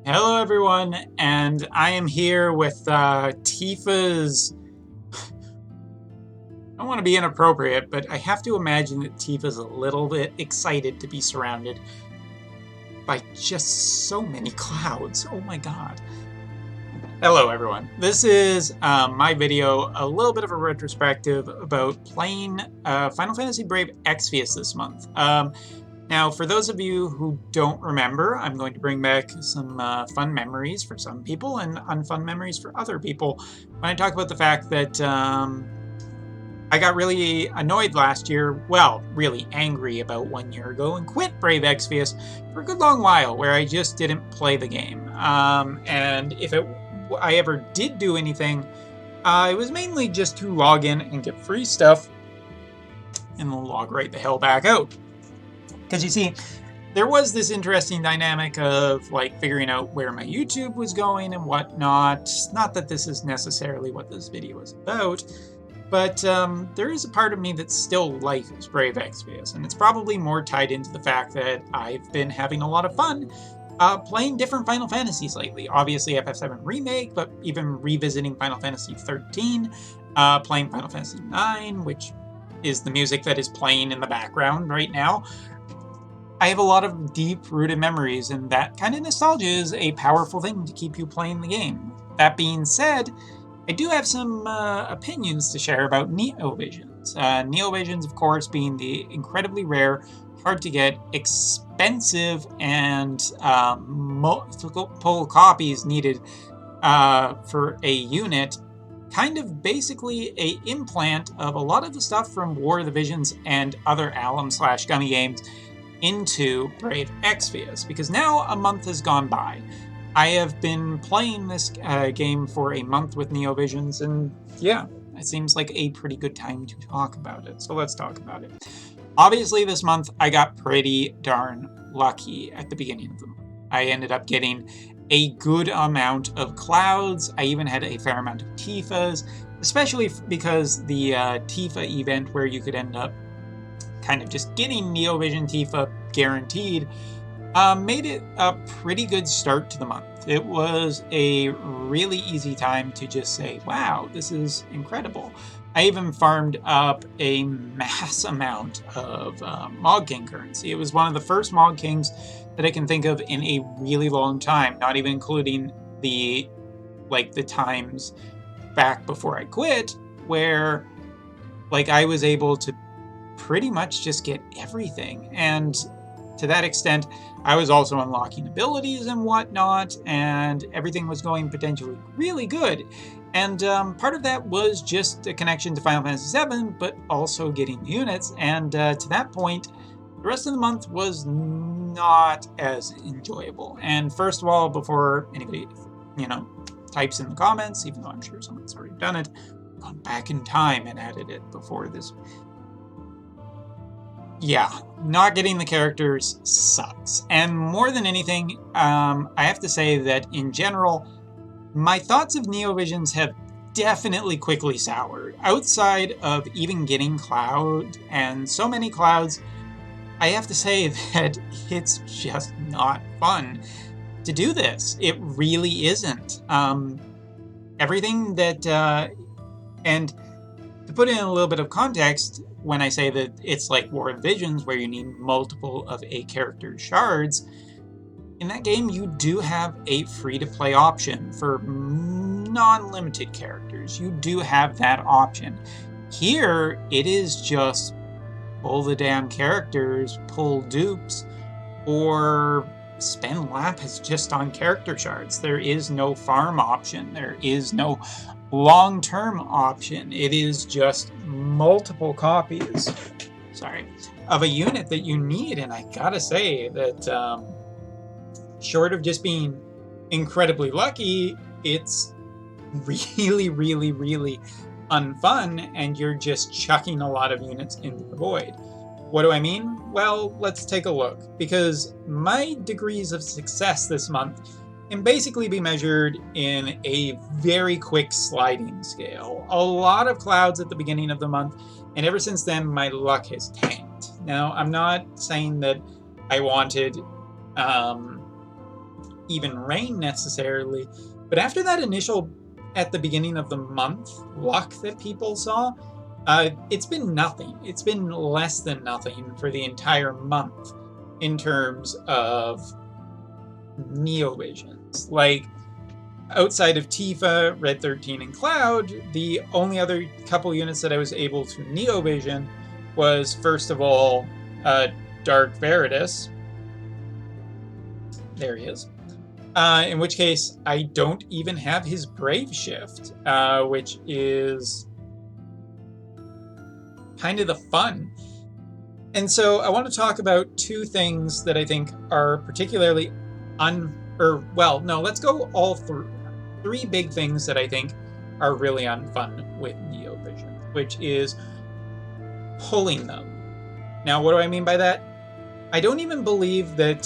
Hello, everyone, and I am here with Tifa's. I don't want to be inappropriate, but I have to imagine that Tifa's a little bit excited to be surrounded by just so many clouds. Oh my god. Hello, everyone. This is my video, a little bit of a retrospective about playing Final Fantasy Brave Exvius this month. Now, for those of you who don't remember, I'm going to bring back some fun memories for some people and unfun memories for other people when I talk about the fact that I got really annoyed last year, well, really angry about 1 year ago, and quit Brave Exvius for a good long while, where I just didn't play the game. And if I ever did do anything, it was mainly just to log in and get free stuff and then log right the hell back out. Because you see, there was this interesting dynamic of like figuring out where my YouTube was going and whatnot. Not that this is necessarily what this video is about, but there is a part of me that still likes Brave Exvius, and it's probably more tied into the fact that I've been having a lot of fun playing different Final Fantasies lately. Obviously FF7 Remake, but even revisiting Final Fantasy 13, playing Final Fantasy 9, which is the music that is playing in the background right now. I have a lot of deep-rooted memories, and that kind of nostalgia is a powerful thing to keep you playing the game. That being said, I do have some opinions to share about NeoVisions. NeoVisions, of course, being the incredibly rare, hard-to-get, expensive, and multiple copies needed for a unit, kind of basically a implant of a lot of the stuff from War of the Visions and other alum/gummy games into Brave Exvius, because now a month has gone by. I have been playing this game for a month with NeoVisions, and yeah, it seems like a pretty good time to talk about it, so let's talk about it. Obviously, this month I got pretty darn lucky at the beginning of the month. I ended up getting a good amount of clouds. I even had a fair amount of Tifas, especially because the Tifa event where you could end up kind of just getting NeoVision Tifa guaranteed, made it a pretty good start to the month. It was a really easy time to just say, wow, this is incredible. I even farmed up a mass amount of Mog King currency. It was one of the first Mog Kings that I can think of in a really long time, not even including the times back before I quit, where I was able to pretty much just get everything. And to that extent, I was also unlocking abilities and whatnot, and everything was going potentially really good. And part of that was just a connection to Final Fantasy VII, but also getting units. And to that point, the rest of the month was not as enjoyable. And first of all, before anybody, types in the comments, even though I'm sure someone's already done it, gone back in time and added it before this. Yeah, not getting the characters sucks. And more than anything, I have to say that in general, my thoughts of NeoVisions have definitely quickly soured. Outside of even getting Cloud, and so many Clouds, I have to say that it's just not fun to do this. It really isn't. Everything that, and to put in a little bit of context, when I say that it's like War of Visions, where you need multiple of a character's shards, in that game you do have a free-to-play option for non-limited characters. You do have that option. Here, it is just pull the damn characters, pull dupes, or spend lapis just on character shards. There is no farm option. There is no long-term option. It is just multiple copies, of a unit that you need. And I gotta say that short of just being incredibly lucky, it's really, really, really unfun, and you're just chucking a lot of units into the void. What do I mean? Well, let's take a look, because my degrees of success this month can basically be measured in a very quick sliding scale. A lot of clouds at the beginning of the month, and ever since then, my luck has tanked. Now, I'm not saying that I wanted, even Rain necessarily, but after that initial, at the beginning of the month, luck that people saw, it's been nothing. It's been less than nothing for the entire month in terms of NeoVisions. Like, outside of Tifa, Red 13, and Cloud, the only other couple units that I was able to NeoVision was, first of all, Dark Veritas. There he is. In which case, I don't even have his Brave Shift, which is kind of the fun. And so I want to talk about two things that I think are particularly let's go all through. Three big things that I think are really unfun with NeoVision, which is pulling them. Now, what do I mean by that? I don't even believe that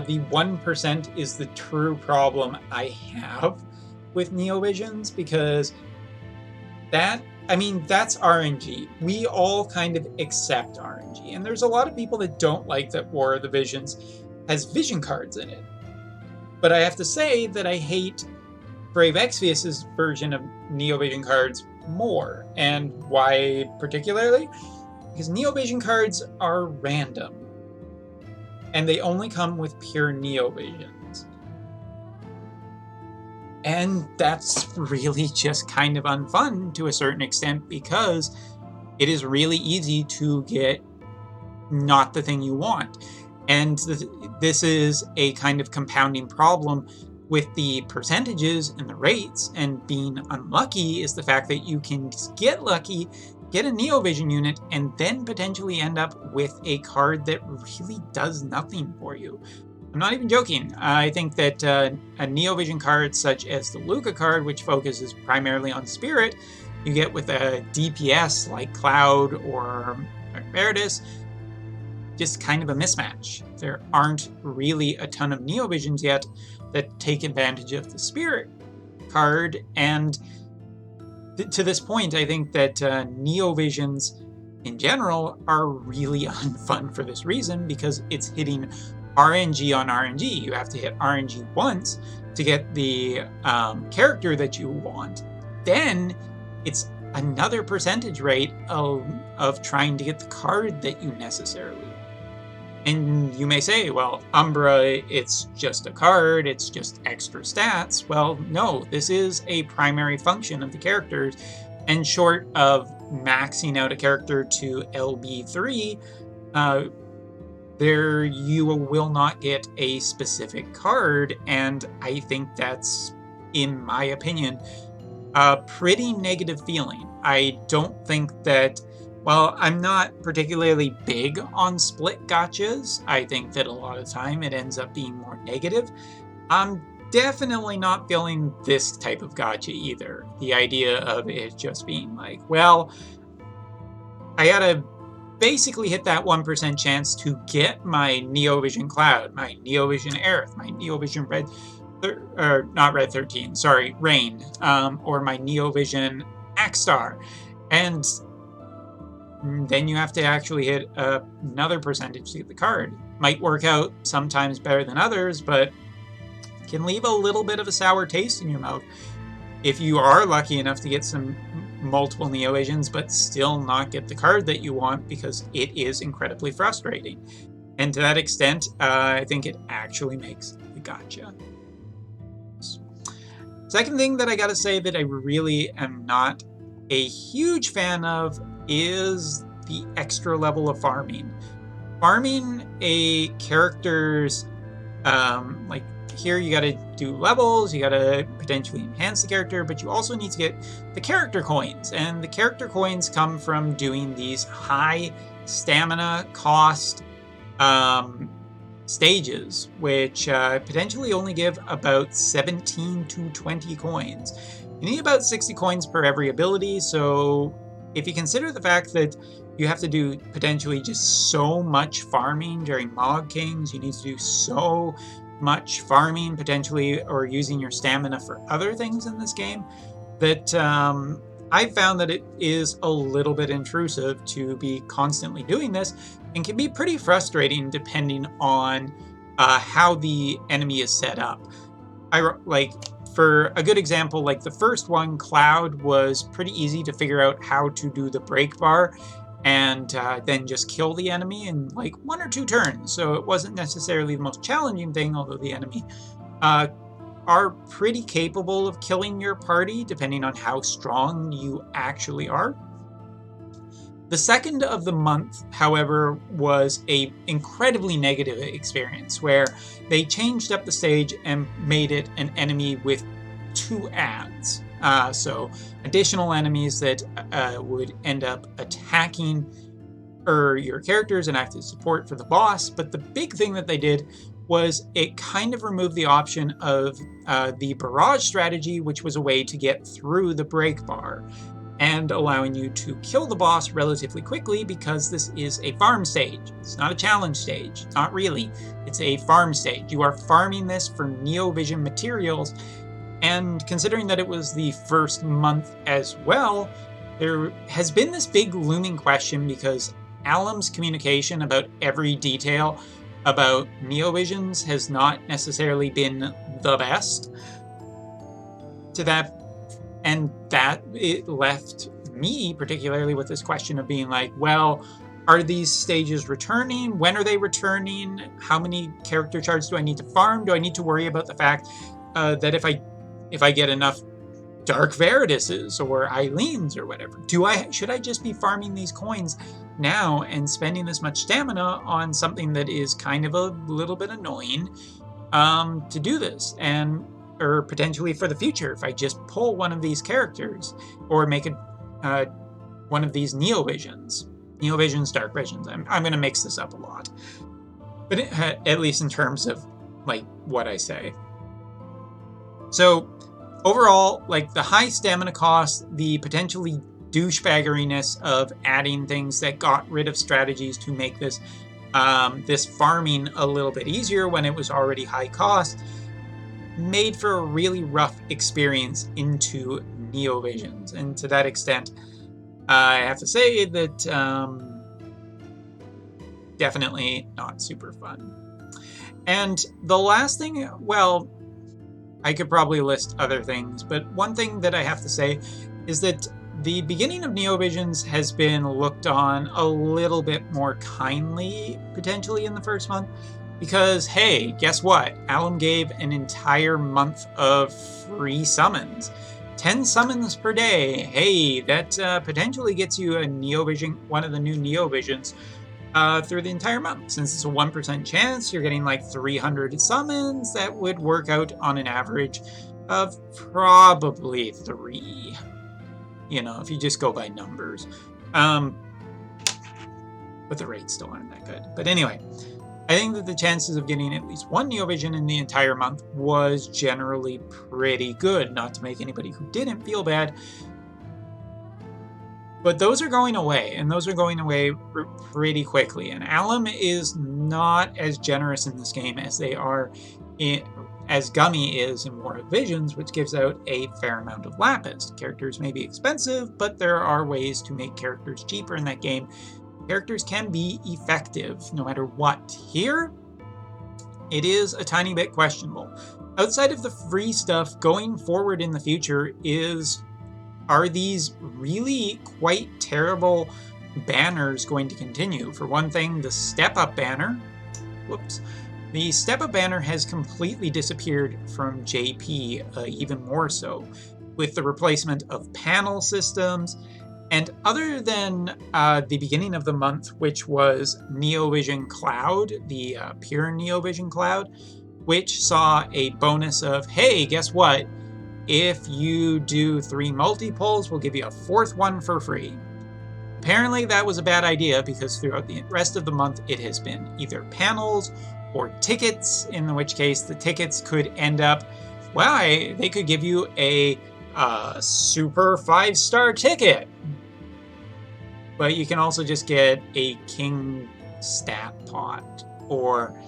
the 1% is the true problem I have with NeoVisions, because that's RNG. We all kind of accept RNG, and there's a lot of people that don't like that War of the Visions has vision cards in it. But I have to say that I hate Brave Exvius's version of NeoVision cards more. And why particularly? Because NeoVision cards are random, and they only come with pure NeoVisions. And that's really just kind of unfun to a certain extent, because it is really easy to get not the thing you want. And this is a kind of compounding problem with the percentages and the rates, and being unlucky is the fact that you can get lucky, get a NeoVision unit, and then potentially end up with a card that really does nothing for you. I'm not even joking. I think that a NeoVision card such as the Luca card, which focuses primarily on Spirit, you get with a DPS like Cloud or Veritas, just kind of a mismatch. There aren't really a ton of NeoVisions yet that take advantage of the Spirit card, and to this point, I think that NeoVisions in general are really unfun for this reason, because it's hitting RNG on RNG. You have to hit RNG once to get the character that you want. Then it's another percentage rate of trying to get the card that you necessarily want. And you may say, well, Umbra, it's just a card, it's just extra stats. Well, no, this is a primary function of the characters, and short of maxing out a character to LB3, there you will not get a specific card, and I think that's, in my opinion, a pretty negative feeling. I don't think that, well, I'm not particularly big on split gotchas. I think that a lot of the time it ends up being more negative. I'm definitely not feeling this type of gotcha either. The idea of it just being like, well, I gotta basically hit that 1% chance to get my NeoVision Cloud, my NeoVision Aerith, my NeoVision Rain, or my NeoVision Axstar. And then you have to actually hit another percentage to get the card. Might work out sometimes better than others, but can leave a little bit of a sour taste in your mouth if you are lucky enough to get some multiple NeoVisions but still not get the card that you want, because it is incredibly frustrating. And to that extent, I think it actually makes the gotcha. Second thing that I gotta say that I really am not a huge fan of is the extra level of farming. Farming a character's, like here you gotta do levels, you gotta potentially enhance the character, but you also need to get the character coins. And the character coins come from doing these high stamina cost stages, which potentially only give about 17 to 20 coins. You need about 60 coins per every ability, so if you consider the fact that you have to do potentially just so much farming during Mog Kings, you need to do so much farming potentially, or using your stamina for other things in this game, that I've found that it is a little bit intrusive to be constantly doing this, and can be pretty frustrating depending on how the enemy is set up. For a good example, like the first one, Cloud, was pretty easy to figure out how to do the break bar and then just kill the enemy in like 1 or 2 turns. So it wasn't necessarily the most challenging thing, although the enemy are pretty capable of killing your party depending on how strong you actually are. The second of the month, however, was a incredibly negative experience where they changed up the stage and made it an enemy with 2 adds. So additional enemies that would end up attacking your characters and act as support for the boss. But the big thing that they did was it kind of removed the option of the barrage strategy, which was a way to get through the break bar, and allowing you to kill the boss relatively quickly because this is a farm stage. It's not a challenge stage. Not really. It's a farm stage. You are farming this for NeoVision materials, and considering that it was the first month as well, there has been this big looming question because Alum's communication about every detail about NeoVisions has not necessarily been the best. And that it left me particularly with this question of being like, well, are these stages returning? When are they returning? How many character charts do I need to farm? Do I need to worry about the fact that if I get enough Dark Veritas's or Eileen's or whatever, should I just be farming these coins now and spending this much stamina on something that is kind of a little bit annoying to do this? Or potentially for the future, if I just pull one of these characters or make one of these NeoVisions, Dark Visions. I'm going to mix this up a lot, but at least in terms of like what I say. So overall, like the high stamina cost, the potentially douchebaggeriness of adding things that got rid of strategies to make this this farming a little bit easier when it was already high cost, made for a really rough experience into NeoVisions. And to that extent, I have to say that definitely not super fun. And the last thing, well, I could probably list other things, but one thing that I have to say is that the beginning of NeoVisions has been looked on a little bit more kindly, potentially in the first month. Because, hey, guess what? Alum gave an entire month of free summons. 10 summons per day. Hey, that potentially gets you a NeoVision, one of the new NeoVisions, through the entire month. Since it's a 1% chance, you're getting like 300 summons. That would work out on an average of probably 3. You know, if you just go by numbers. But the rates still aren't that good. But anyway, I think that the chances of getting at least one NeoVision in the entire month was generally pretty good, not to make anybody who didn't feel bad. But those are going away, and those are going away pretty quickly. And Alum is not as generous in this game as they are as Gummy is in War of Visions, which gives out a fair amount of lapis. Characters may be expensive, but there are ways to make characters cheaper in that game. Characters can be effective no matter what. Here, it is a tiny bit questionable. Outside of the free stuff, going forward in the future are these really quite terrible banners going to continue? For one thing, the step-up banner, the step-up banner has completely disappeared from JP, even more so, with the replacement of panel systems. And other than the beginning of the month, which was NeoVision Cloud, the pure NeoVision Cloud, which saw a bonus of, hey, guess what? If you do 3 multi-pulls, we'll give you a 4th one for free. Apparently that was a bad idea because throughout the rest of the month it has been either panels or tickets, in which case the tickets could end up, well, they could give you a super 5-star ticket. But you can also just get a king stat pot, or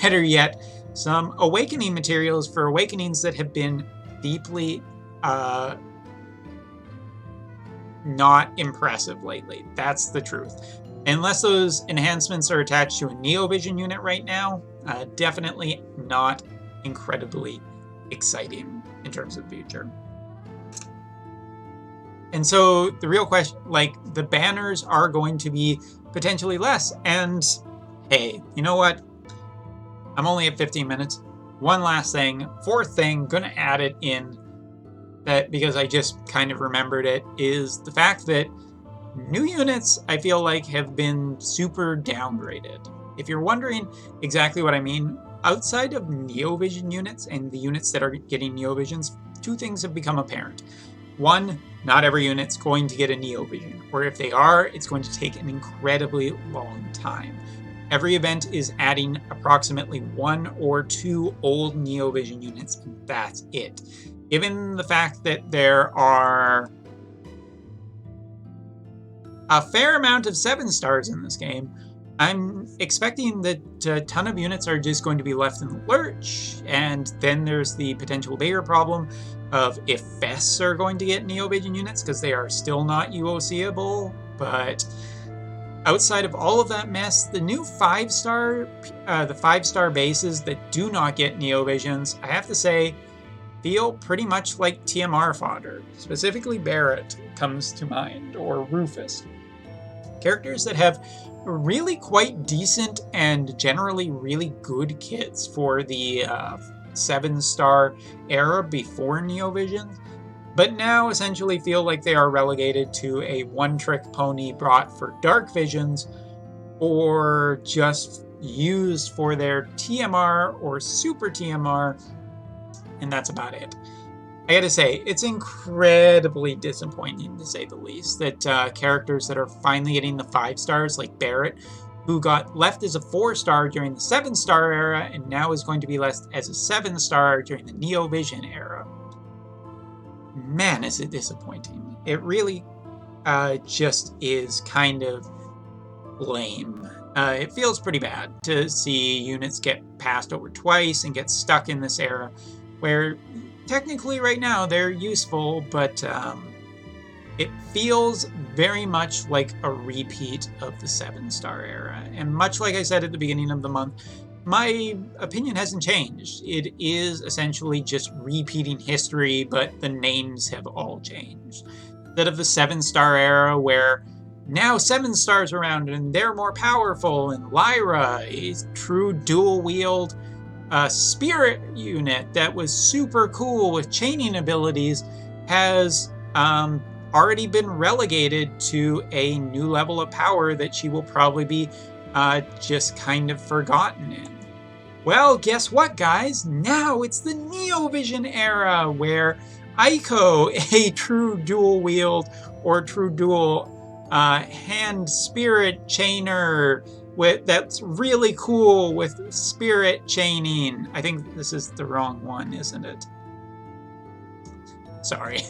better yet, some awakening materials for awakenings that have been deeply not impressive lately. That's the truth. Unless those enhancements are attached to a NeoVision unit right now, Definitely not incredibly exciting in terms of the future. And so the real question, like, the banners are going to be potentially less. And hey, you know what? I'm only at 15 minutes. One last thing, fourth thing, gonna add it in, that because I just kind of remembered it, is the fact that new units, I feel like, have been super downgraded. If you're wondering exactly what I mean, outside of NeoVision units and the units that are getting NeoVisions, two things have become apparent. One, not every unit's going to get a NeoVision, or if they are, it's going to take an incredibly long time. Every event is adding approximately 1 or 2 old NeoVision units, and that's it. Given the fact that there are a fair amount of 7 stars in this game, I'm expecting that a ton of units are just going to be left in the lurch, and then there's the potential bigger problem of if Fests are going to get NeoVision units because they are still not UOC-able. But outside of all of that mess, the new 5-star, the 5-star bases that do not get NeoVisions, I have to say, feel pretty much like TMR fodder. Specifically Barrett comes to mind, or Rufus. Characters that have really quite decent and generally really good kits for the 7-star era before NeoVisions, but now essentially feel like they are relegated to a one-trick pony brought for Dark Visions, or just used for their TMR or Super TMR, and that's about it. I gotta say, it's incredibly disappointing, to say the least, that characters that are finally getting the 5 stars, like Barrett, who got left as a 4-star during the 7-star era, and now is going to be left as a 7-star during the NeoVision era. Man, is it disappointing. It really just is kind of lame. It feels pretty bad to see units get passed over twice and get stuck in this era, where technically right now they're useful, but it feels very much like a repeat of the 7-star era. And much like I said at the beginning of the month, my opinion hasn't changed. It is essentially just repeating history, but the names have all changed. Instead of the 7-star era, where now 7 stars around and they're more powerful, and Lyra is true dual-wield spirit unit that was super cool with chaining abilities, has already been relegated to a new level of power that she will probably be just kind of forgotten in. Well, guess what, guys? Now it's the NeoVision era, where Aiko, a true dual wield or true dual hand spirit chainer, that's really cool with spirit chaining. I think this is the wrong one, isn't it? Sorry.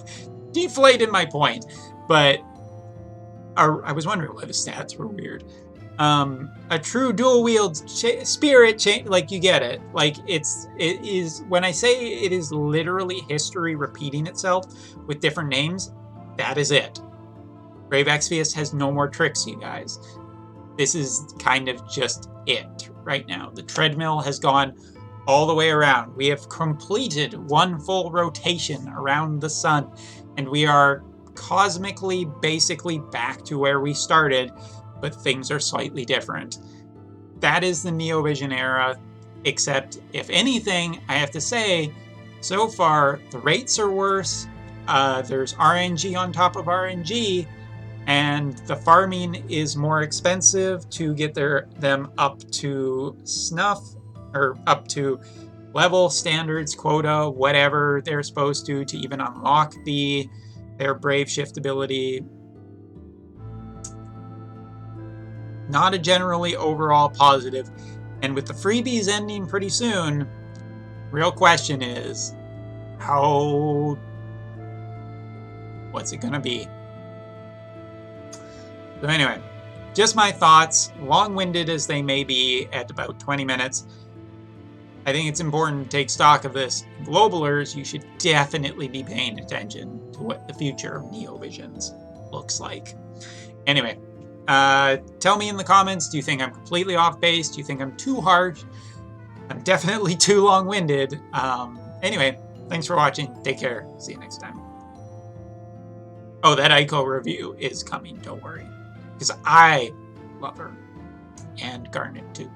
Deflated my point. But I was wondering why the stats were weird. A true dual wield spirit chain, like, you get it. Like, it is, when I say it is literally history repeating itself with different names, that is it. Brave Exvius has no more tricks, you guys. This is kind of just it right now. The treadmill has gone all the way around. We have completed one full rotation around the sun, and we are cosmically basically back to where we started, but things are slightly different. That is the NeoVision era, except, if anything, I have to say, so far, the rates are worse, there's RNG on top of RNG, and the farming is more expensive to get them up to snuff, or up to level, standards, quota, whatever they're supposed to even unlock their Brave Shift ability. Not a generally overall positive, and with the freebies ending pretty soon, real question is, what's it gonna be? So anyway, just my thoughts, long-winded as they may be at about 20 minutes. I think it's important to take stock of this. Globalers, you should definitely be paying attention to what the future of NeoVisions looks like. Anyway, tell me in the comments, do you think I'm completely off base? Do you think I'm too harsh? I'm definitely too long-winded. Anyway, thanks for watching. Take care. See you next time. Oh, that Aiko review is coming. Don't worry. Because I love her. And Garnet, too.